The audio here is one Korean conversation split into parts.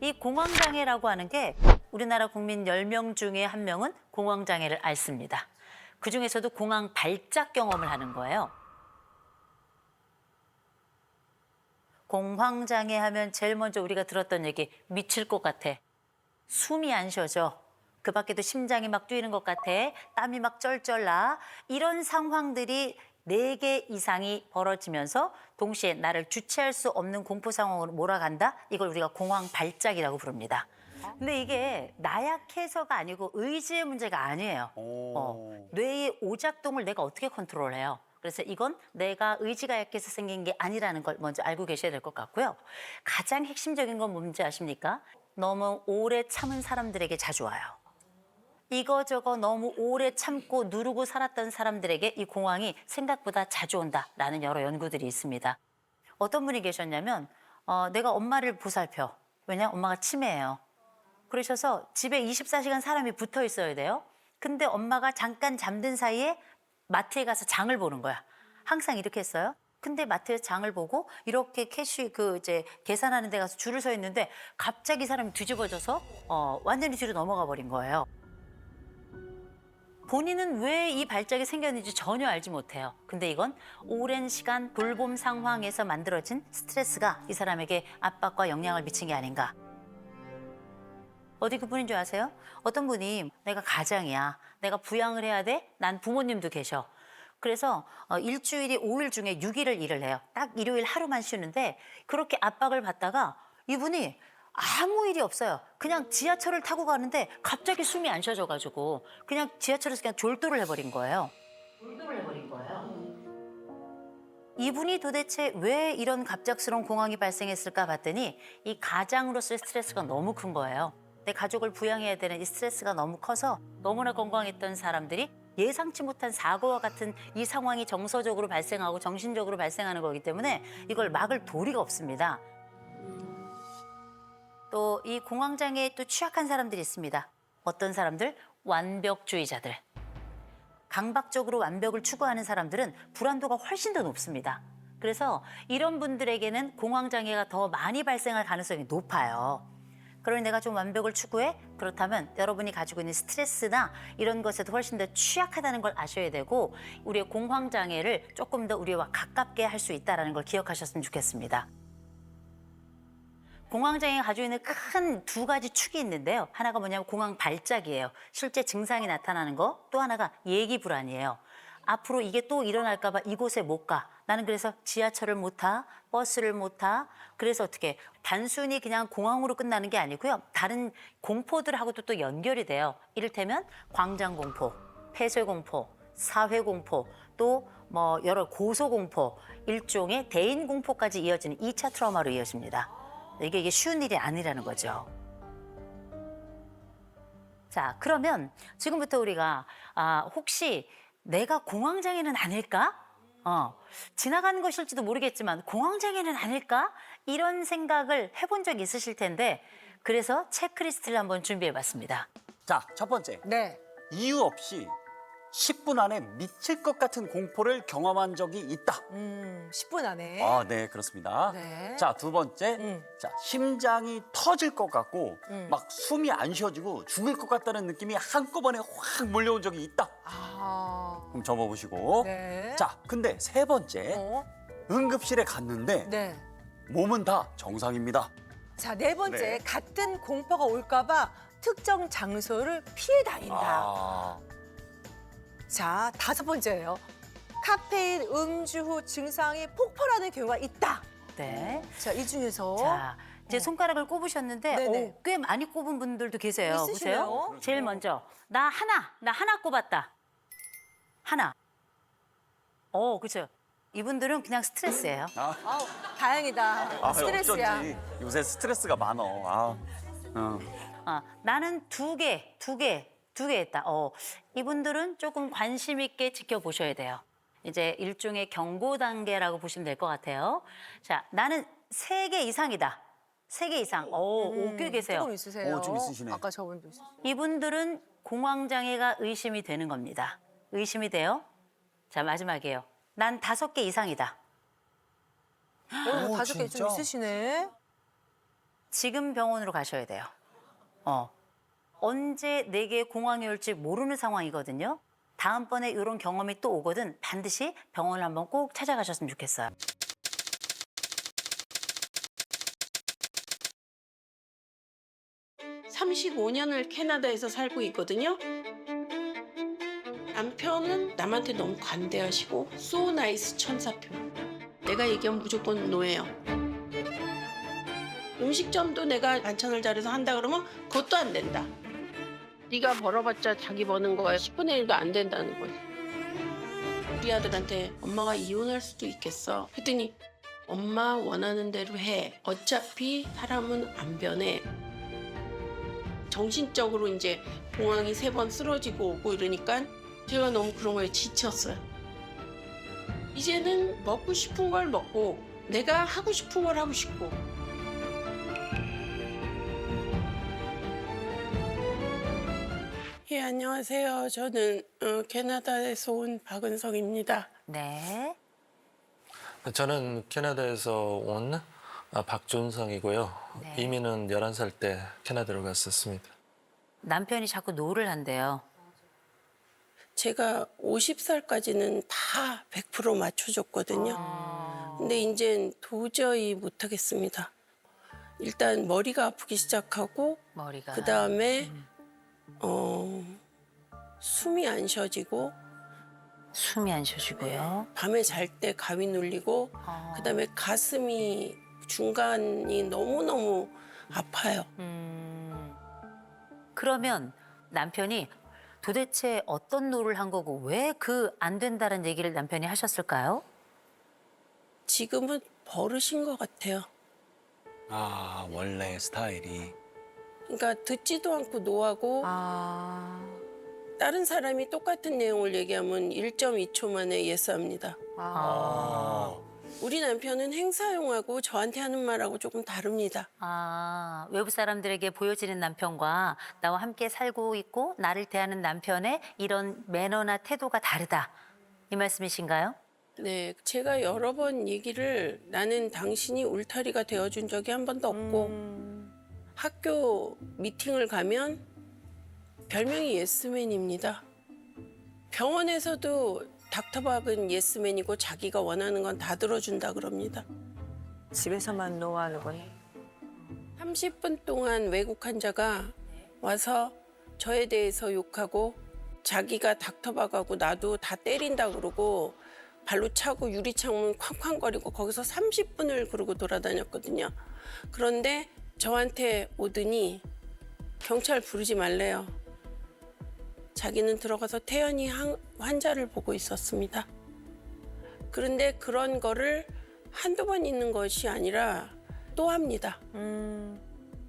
이 공황장애라고 하는 게 우리나라 국민 10명 중에 1명은 공황장애를 앓습니다. 그중에서도 공황 발작 경험을 하는 거예요. 공황장애 하면 제일 먼저 우리가 들었던 얘기, 미칠 것 같아. 숨이 안 쉬어져. 그 밖에도 심장이 막 뛰는 것 같아. 땀이 막 쩔쩔 나. 이런 상황들이 4개 이상이 벌어지면서 동시에 나를 주체할 수 없는 공포 상황으로 몰아간다. 이걸 우리가 공황 발작이라고 부릅니다. 근데 이게 나약해서가 아니고 의지의 문제가 아니에요. 뇌의 오작동을 내가 어떻게 컨트롤해요? 그래서 이건 내가 의지가 약해서 생긴 게 아니라는 걸 먼저 알고 계셔야 될 것 같고요. 가장 핵심적인 건 뭔지 아십니까? 너무 오래 참은 사람들에게 자주 와요. 이거저거 너무 오래 참고 누르고 살았던 사람들에게 이 공황이 생각보다 자주 온다라는 여러 연구들이 있습니다. 어떤 분이 계셨냐면 내가 엄마를 보살펴. 왜냐면 엄마가 치매예요. 그러셔서 집에 24시간 사람이 붙어 있어야 돼요. 근데 엄마가 잠깐 잠든 사이에 마트에 가서 장을 보는 거야. 항상 이렇게 했어요. 근데 마트에서 장을 보고 이렇게 캐시 이제 계산하는 데 가서 줄을 서 있는데 갑자기 사람이 뒤집어져서 완전히 뒤로 넘어가 버린 거예요. 본인은 왜 이 발작이 생겼는지 전혀 알지 못해요. 근데 이건 오랜 시간 돌봄 상황에서 만들어진 스트레스가 이 사람에게 압박과 영향을 미친 게 아닌가. 어디 그분인 줄 아세요? 어떤 분이 내가 가장이야. 내가 부양을 해야 돼? 난 부모님도 계셔. 그래서 일주일이 5일 중에 6일을 일을 해요. 딱 일요일 하루만 쉬는데 그렇게 압박을 받다가 이분이 아무 일이 없어요. 그냥 지하철을 타고 가는데 갑자기 숨이 안 쉬어져가지고 그냥 지하철에서 그냥 졸도를 해버린 거예요. 졸도를 해버린 거예요. 이분이 도대체 왜 이런 갑작스러운 공황이 발생했을까 봤더니 이 가장으로서의 스트레스가 너무 큰 거예요. 내 가족을 부양해야 되는 이 스트레스가 너무 커서 너무나 건강했던 사람들이 예상치 못한 사고와 같은 이 상황이 정서적으로 발생하고 정신적으로 발생하는 거기 때문에 이걸 막을 도리가 없습니다. 또 이 공황장애에 또 취약한 사람들이 있습니다. 어떤 사람들? 완벽주의자들. 강박적으로 완벽을 추구하는 사람들은 불안도가 훨씬 더 높습니다. 그래서 이런 분들에게는 공황장애가 더 많이 발생할 가능성이 높아요. 그러니 내가 좀 완벽을 추구해? 그렇다면 여러분이 가지고 있는 스트레스나 이런 것에도 훨씬 더 취약하다는 걸 아셔야 되고 우리의 공황장애를 조금 더 우리와 가깝게 할 수 있다는 걸 기억하셨으면 좋겠습니다. 공황장애가 가지고 있는 큰 2가지 축이 있는데요. 하나가 뭐냐면 공황 발작이에요. 실제 증상이 나타나는 거. 또 하나가 예기 불안이에요. 앞으로 이게 또 일어날까 봐 이곳에 못 가. 나는 그래서 지하철을 못 타, 버스를 못 타. 그래서 어떻게 단순히 그냥 공황으로 끝나는 게 아니고요. 다른 공포들하고도 또 연결이 돼요. 이를테면 광장공포, 폐쇄공포, 사회공포, 또 뭐 여러 고소공포, 일종의 대인공포까지 이어지는 2차 트라우마로 이어집니다. 이게 쉬운 일이 아니라는 거죠. 자, 그러면 지금부터 우리가 혹시 내가 공황장애는 아닐까? 지나가는 것일지도 모르겠지만 공황장애는 아닐까? 이런 생각을 해본 적이 있으실 텐데 그래서 체크리스트를 한번 준비해봤습니다. 자, 첫 번째. 네. 이유 없이 10분 안에 미칠 것 같은 공포를 경험한 적이 있다. 10분 안에. 아, 네, 그렇습니다. 네. 자, 두 번째. 자, 심장이 터질 것 같고 막 숨이 안 쉬어지고 죽을 것 같다는 느낌이 한꺼번에 확 몰려온 적이 있다. 아. 그럼 접어보시고. 네. 자, 근데 세 번째. 어? 응급실에 갔는데 네. 몸은 다 정상입니다. 자, 네 번째. 네. 같은 공포가 올까봐 특정 장소를 피해 다닌다. 아, 자, 5번째예요. 카페인 음주 후 증상이 폭발하는 경우가 있다. 네. 자, 이 중에서 자, 이제 손가락을 꼽으셨는데 네네. 꽤 많이 꼽은 분들도 계세요. 있으시네요. 보세요. 제일 먼저 나 하나 꼽았다. 하나. 그렇죠. 이분들은 그냥 스트레스예요. 아우, 다행이다. 스트레스야. 어쩐지 요새 스트레스가 많어. 나는 두 개 했다. 이분들은 조금 관심 있게 지켜보셔야 돼요. 이제 일종의 경고 단계라고 보시면 될 것 같아요. 자, 나는 3개 이상이다. 3개 이상. 꽤 계세요. 조금 있으세요. 좀 있으시네. 아까 저분도 있으세요. 이분들은 공황장애가 의심이 되는 겁니다. 의심이 돼요? 자, 마지막이에요. 난 5개 이상이다. 오, 5개 좀 진짜? 있으시네. 지금 병원으로 가셔야 돼요. 언제 내게 공황이 올지 모르는 상황이거든요. 다음번에 이런 경험이 또 오거든 반드시 병원을 한번 꼭 찾아가셨으면 좋겠어요. (35년을) 캐나다에서 살고 있거든요. 남편은 남한테 너무 관대하시고 so 나이스 천사표. 내가 얘기하면 무조건 노예요. 음식점도 내가 반찬을 잘해서 한다 그러면 그것도 안 된다. 네가 벌어봤자 자기 버는 거에 10분의 1도 안 된다는 거지. 우리 아들한테 엄마가 이혼할 수도 있겠어. 했더니 엄마 원하는 대로 해. 어차피 사람은 안 변해. 정신적으로 이제 공황이 3번 쓰러지고 오고 이러니까 제가 너무 그런 거에 지쳤어요. 이제는 먹고 싶은 걸 먹고 내가 하고 싶은 걸 하고 싶고. 예, 안녕하세요. 저는 캐나다에서 온 박은성입니다. 네. 저는 캐나다에서 온 박준성이고요. 네. 이민은 11살 때 캐나다로 갔었습니다. 남편이 자꾸 노를 한대요. 제가 50살까지는 다 100% 맞춰줬거든요. 근데 이젠 도저히 못하겠습니다. 일단 머리가 아프기 시작하고 머리가. 그다음에 숨이 안 쉬어지고 숨이 안 쉬어지고요. 밤에 잘 때 가위 눌리고 그다음에 가슴이 중간이 너무너무 아파요. 그러면 남편이 도대체 어떤 노를 한 거고 왜 그 안 된다는 얘기를 남편이 하셨을까요? 지금은 버릇인 것 같아요. 아, 원래 스타일이. 그러니까 듣지도 않고 노하고 다른 사람이 똑같은 내용을 얘기하면 1.2초 만에 예스합니다. 우리 남편은 행사용하고 저한테 하는 말하고 조금 다릅니다. 외부 사람들에게 보여지는 남편과 나와 함께 살고 있고 나를 대하는 남편의 이런 매너나 태도가 다르다. 이 말씀이신가요? 네, 제가 여러 번 얘기를 나는 당신이 울타리가 되어준 적이 한 번도 없고 학교 미팅을 가면 별명이 예스맨입니다. 병원에서도 닥터박은 예스맨이고 자기가 원하는 건 다 들어준다 그럽니다. 집에서만 노하는 거네. 30분 동안 외국 환자가 와서 저에 대해서 욕하고 자기가 닥터박하고 나도 다 때린다 그러고 발로 차고 유리창문 쾅쾅거리고 거기서 30분을 그러고 돌아다녔거든요. 그런데 저한테 오더니 경찰 부르지 말래요. 자기는 들어가서 태연히 환자를 보고 있었습니다. 그런데 그런 거를 한두 번 있는 것이 아니라 또 합니다.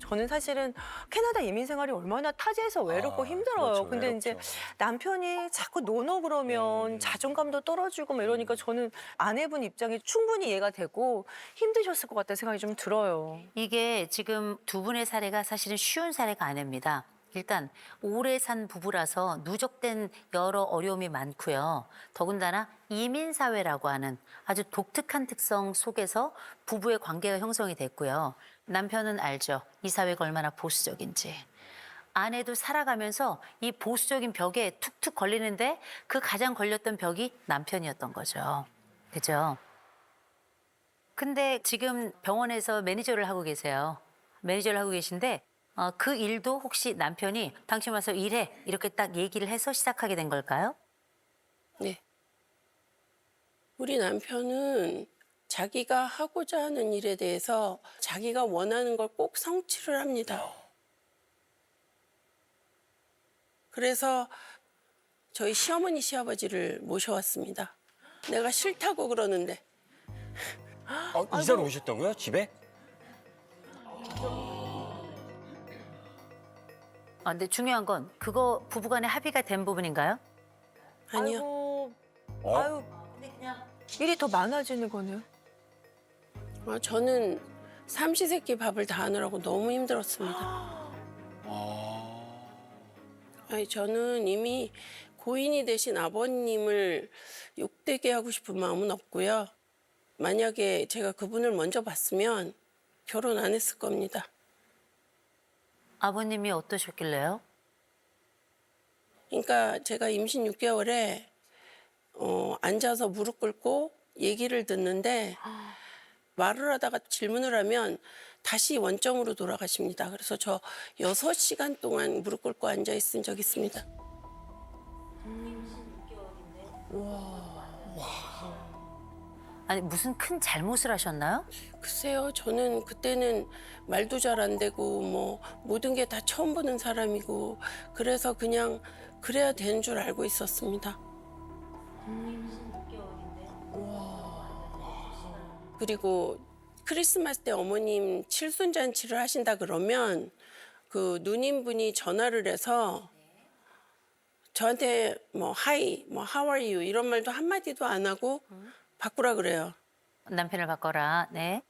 저는 사실은 캐나다 이민 생활이 얼마나 타지에서 외롭고 힘들어요. 그렇죠, 근데 외롭죠. 이제 남편이 자꾸 노노 그러면 자존감도 떨어지고 막 이러니까 저는 아내분 입장이 충분히 이해가 되고 힘드셨을 것 같다는 생각이 좀 들어요. 이게 지금 두 분의 사례가 사실은 쉬운 사례가 아닙니다. 일단 오래 산 부부라서 누적된 여러 어려움이 많고요. 더군다나 이민사회라고 하는 아주 독특한 특성 속에서 부부의 관계가 형성이 됐고요. 남편은 알죠. 이 사회가 얼마나 보수적인지. 아내도 살아가면서 이 보수적인 벽에 툭툭 걸리는데 그 가장 걸렸던 벽이 남편이었던 거죠. 그죠? 근데 지금 병원에서 매니저를 하고 계세요. 매니저를 하고 계신데 그 일도 혹시 남편이 당신 와서 일해 이렇게 딱 얘기를 해서 시작하게 된 걸까요? 네. 우리 남편은 자기가 하고자 하는 일에 대해서 자기가 원하는 걸 꼭 성취를 합니다. 그래서 저희 시어머니 시아버지를 모셔왔습니다. 내가 싫다고 그러는데 이사를 오셨다고요? 집에? 근데 중요한 건 그거 부부간에 합의가 된 부분인가요? 아니요. 아이고, 아유, 일이 더 많아지는 거네요. 저는 삼시세끼 밥을 다 하느라고 너무 힘들었습니다. 아니, 저는 이미 고인이 되신 아버님을 욕되게 하고 싶은 마음은 없고요. 만약에 제가 그분을 먼저 봤으면 결혼 안 했을 겁니다. 아버님이 어떠셨길래요? 그러니까 제가 임신 6개월에 앉아서 무릎 꿇고 얘기를 듣는데 말을 하다가 질문을 하면 다시 원점으로 돌아가십니다. 그래서 저 6시간 동안 무릎 꿇고 앉아 있은 적 있습니다. 아니 무슨 큰 잘못을 하셨나요? 글쎄요, 저는 그때는 말도 잘 안 되고 뭐 모든 게 다 처음 보는 사람이고 그래서 그냥 그래야 되는 줄 알고 있었습니다. 그리고 크리스마스 때 어머님 칠순잔치를 하신다 그러면 그 누님분이 전화를 해서 저한테 뭐 하이, 뭐 how are you 이런 말도 한마디도 안 하고 바꾸라 그래요. 남편을 바꿔라. 네.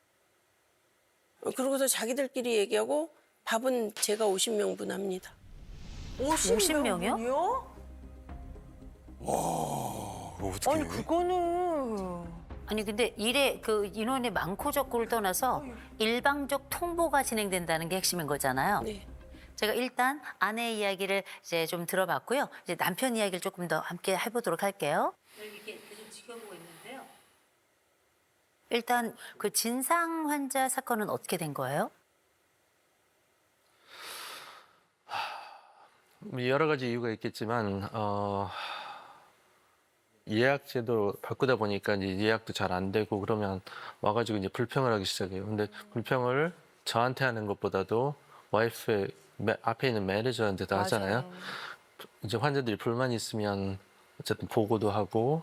그러고서 자기들끼리 얘기하고 밥은 제가 50명분 합니다. 50명이요? 어떻게? 아니 그거는 아니 근데 일에 그 인원이 많고 적고를 떠나서 일방적 통보가 진행된다는 게 핵심인 거잖아요. 네. 제가 일단 아내의 이야기를 이제 좀 들어봤고요. 이제 남편 이야기를 조금 더 함께 해보도록 할게요. 이렇게 계속 지켜보고 있는데요. 일단 그 진상 환자 사건은 어떻게 된 거예요? 여러 가지 이유가 있겠지만 예약 제도 바꾸다 보니까 이제 예약도 잘 안 되고 그러면 와가지고 이제 불평을 하기 시작해요. 근데 불평을 저한테 하는 것보다도 와이프의 앞에 있는 매니저한테 다 하잖아요. 이제 환자들이 불만이 있으면 어쨌든 보고도 하고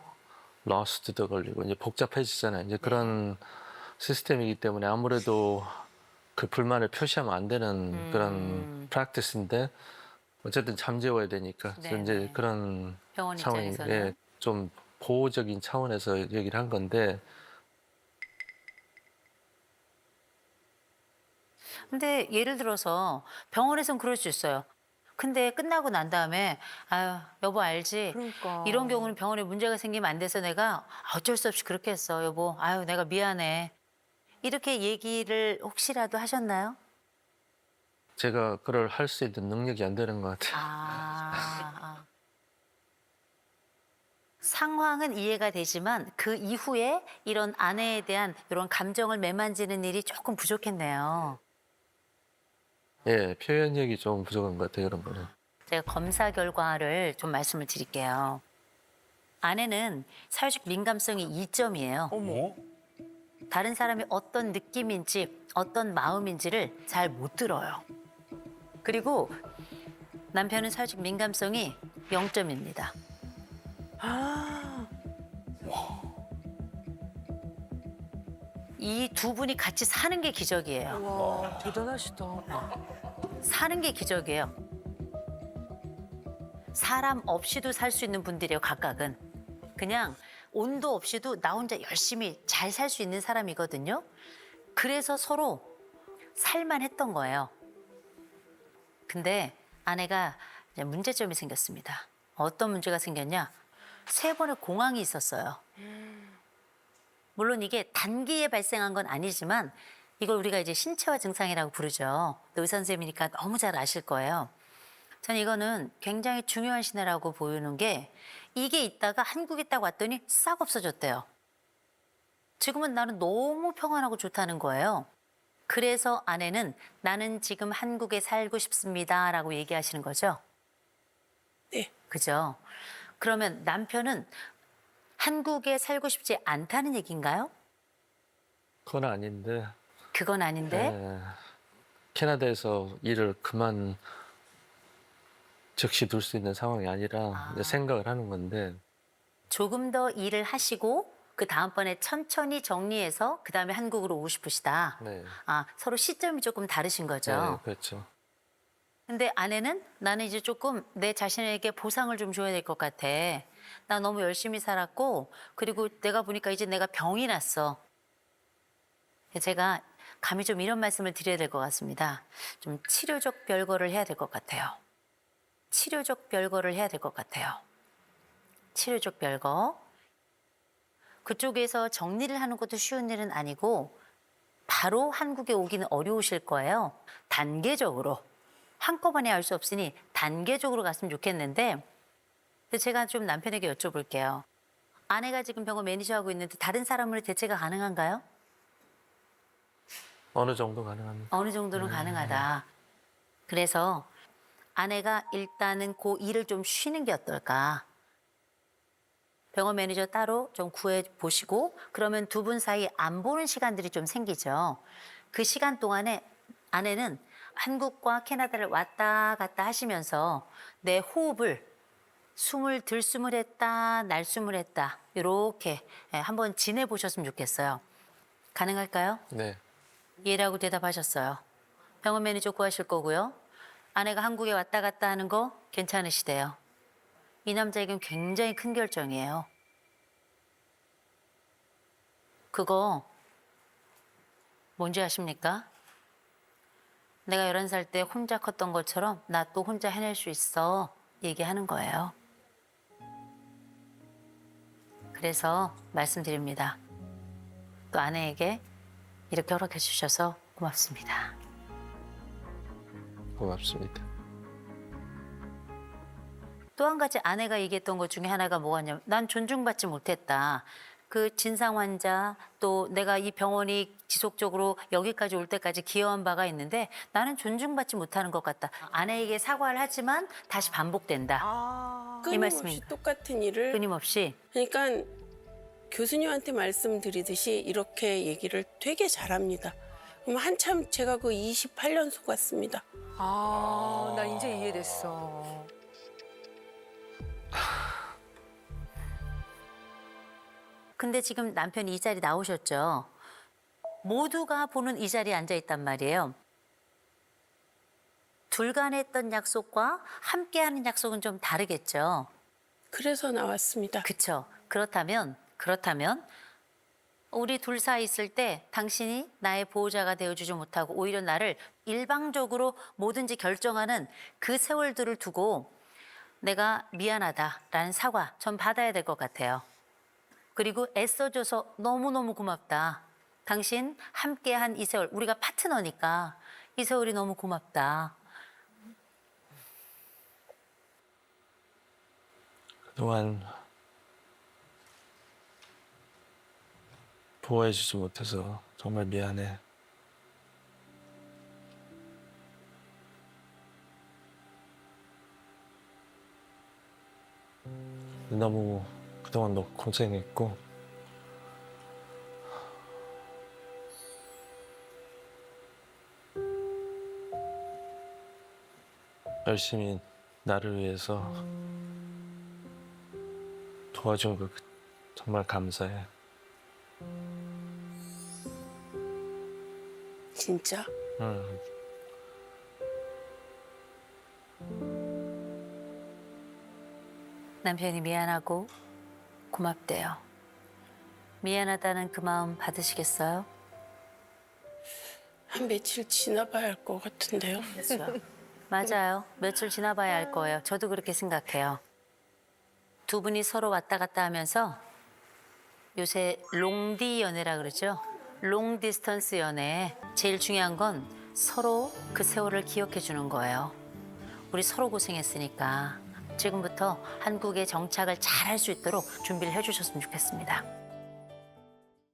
러스트도 걸리고 이제 복잡해지잖아요. 이제 그런 시스템이기 때문에 아무래도 그 불만을 표시하면 안 되는 그런 프랙티스인데 어쨌든 잠재워야 되니까 그래서 네네. 이제 그런 병원 상황이 입장에서는. 좀 보호적인 차원에서 얘기를 한 건데 근데 예를 들어서 병원에선 그럴 수 있어요. 근데 끝나고 난 다음에 아유 여보 알지? 그러니까. 이런 경우는 병원에 문제가 생기면 안 돼서 내가 어쩔 수 없이 그렇게 했어 여보. 아유 내가 미안해. 이렇게 얘기를 혹시라도 하셨나요? 제가 그걸 할 수 있는 능력이 안 되는 것 같아요. 아. 상황은 이해가 되지만 그 이후에 이런 아내에 대한 이런 감정을 매만지는 일이 조금 부족했네요. 예, 표현력이 좀 부족한 것 같아요, 그런 거는. 제가 검사 결과를 좀 말씀을 드릴게요. 아내는 사회적 민감성이 2점이에요. 어머. 다른 사람이 어떤 느낌인지 어떤 마음인지를 잘 못 들어요. 그리고 남편은 사회적 민감성이 0점입니다. 이 두 분이 같이 사는 게 기적이에요. 와 대단하시다. 사는 게 기적이에요. 사람 없이도 살 수 있는 분들이에요, 각각은. 그냥 온도 없이도 나 혼자 열심히 잘 살 수 있는 사람이거든요. 그래서 서로 살만했던 거예요. 근데 아내가 이제 문제점이 생겼습니다. 어떤 문제가 생겼냐? 3번의 공황이 있었어요. 물론 이게 단기에 발생한 건 아니지만 이걸 우리가 이제 신체화 증상이라고 부르죠. 의사 선생님이니까 너무 잘 아실 거예요. 전 이거는 굉장히 중요한 신호라고 보이는 게 이게 있다가 한국에 딱 왔더니 싹 없어졌대요. 지금은 나는 너무 평안하고 좋다는 거예요. 그래서 아내는 나는 지금 한국에 살고 싶습니다라고 얘기하시는 거죠. 네. 그죠? 그러면 남편은 한국에 살고 싶지 않다는 얘기인가요? 그건 아닌데, 그건 아닌데 예, 캐나다에서 일을 그만 즉시 둘 수 있는 상황이 아니라 이제 생각을 하는 건데, 조금 더 일을 하시고 그 다음번에 천천히 정리해서 그 다음에 한국으로 오고 싶으시다. 네, 아, 서로 시점이 조금 다르신 거죠. 네, 그렇죠. 근데 아내는 나는 이제 조금 내 자신에게 보상을 좀 줘야 될 것 같아. 나 너무 열심히 살았고 그리고 내가 보니까 이제 내가 병이 났어. 제가 감히 좀 이런 말씀을 드려야 될 것 같습니다. 좀 치료적 별거를 해야 될 것 같아요. 치료적 별거를 해야 될 것 같아요. 치료적 별거. 그쪽에서 정리를 하는 것도 쉬운 일은 아니고 바로 한국에 오기는 어려우실 거예요. 단계적으로 한꺼번에 알 수 없으니 단계적으로 갔으면 좋겠는데 근데 제가 좀 남편에게 여쭤볼게요. 아내가 지금 병원 매니저하고 있는데 다른 사람으로 대체가 가능한가요? 어느 정도 가능합니다. 어느 정도는 가능하다. 그래서 아내가 일단은 그 일을 좀 쉬는 게 어떨까? 병원 매니저 따로 좀 구해 보시고 그러면 두 분 사이 안 보는 시간들이 좀 생기죠. 그 시간 동안에 아내는 한국과 캐나다를 왔다 갔다 하시면서 내 호흡을 숨을 들숨을 했다 날숨을 했다 이렇게 한번 지내보셨으면 좋겠어요. 가능할까요? 네. 예라고 대답하셨어요. 병원 매니저 구하실 거고요. 아내가 한국에 왔다 갔다 하는 거 괜찮으시대요. 이 남자에겐 굉장히 큰 결정이에요. 그거 뭔지 아십니까? 내가 11살 때 혼자 컸던 것처럼 나 또 혼자 해낼 수 있어 얘기하는 거예요. 그래서 말씀드립니다. 또 아내에게 이렇게 허락해 주셔서 고맙습니다. 고맙습니다. 또 한 가지 아내가 얘기했던 것 중에 하나가 뭐냐면 난 존중받지 못했다. 그 진상 환자 또 내가 이 병원이 지속적으로 여기까지 올 때까지 기여한 바가 있는데 나는 존중받지 못하는 것 같다. 아내에게 사과를 하지만 다시 반복된다. 아, 이 끊임없이 말씀입니다. 똑같은 일을 끊임없이. 그러니까 교수님한테 말씀드리듯이 이렇게 얘기를 되게 잘합니다. 그럼 한참 제가 그 28년 속았습니다. 나 이제 이해됐어. 근데 지금 남편이 이 자리 나오셨죠. 모두가 보는 이 자리에 앉아 있단 말이에요. 둘 간에 했던 약속과 함께하는 약속은 좀 다르겠죠. 그래서 나왔습니다. 그렇죠. 그렇다면 우리 둘 사이 있을 때 당신이 나의 보호자가 되어주지 못하고 오히려 나를 일방적으로 뭐든지 결정하는 그 세월들을 두고 내가 미안하다라는 사과 전 받아야 될 것 같아요. 그리고 애써줘서 너무너무 고맙다. 당신 함께한 이 세월, 우리가 파트너니까 이 세월이 너무 고맙다. 그동안 보호해주지 못해서 정말 미안해. 너무 그동안 너무 고생했고 열심히 나를 위해서 도와준 거 정말 감사해. 진짜. 응. 남편이 미안하고 고맙대요. 미안하다는 그 마음 받으시겠어요? 한 며칠 지나봐야 할 것 같은데요. 그렇죠. 맞아요. 며칠 지나봐야 할 거예요. 저도 그렇게 생각해요. 두 분이 서로 왔다 갔다 하면서 요새 롱디 연애라 그러죠. 롱 디스턴스 연애. 제일 중요한 건 서로 그 세월을 기억해 주는 거예요. 우리 서로 고생했으니까 지금부터 한국에 정착을 잘 할 수 있도록 준비를 해 주셨으면 좋겠습니다.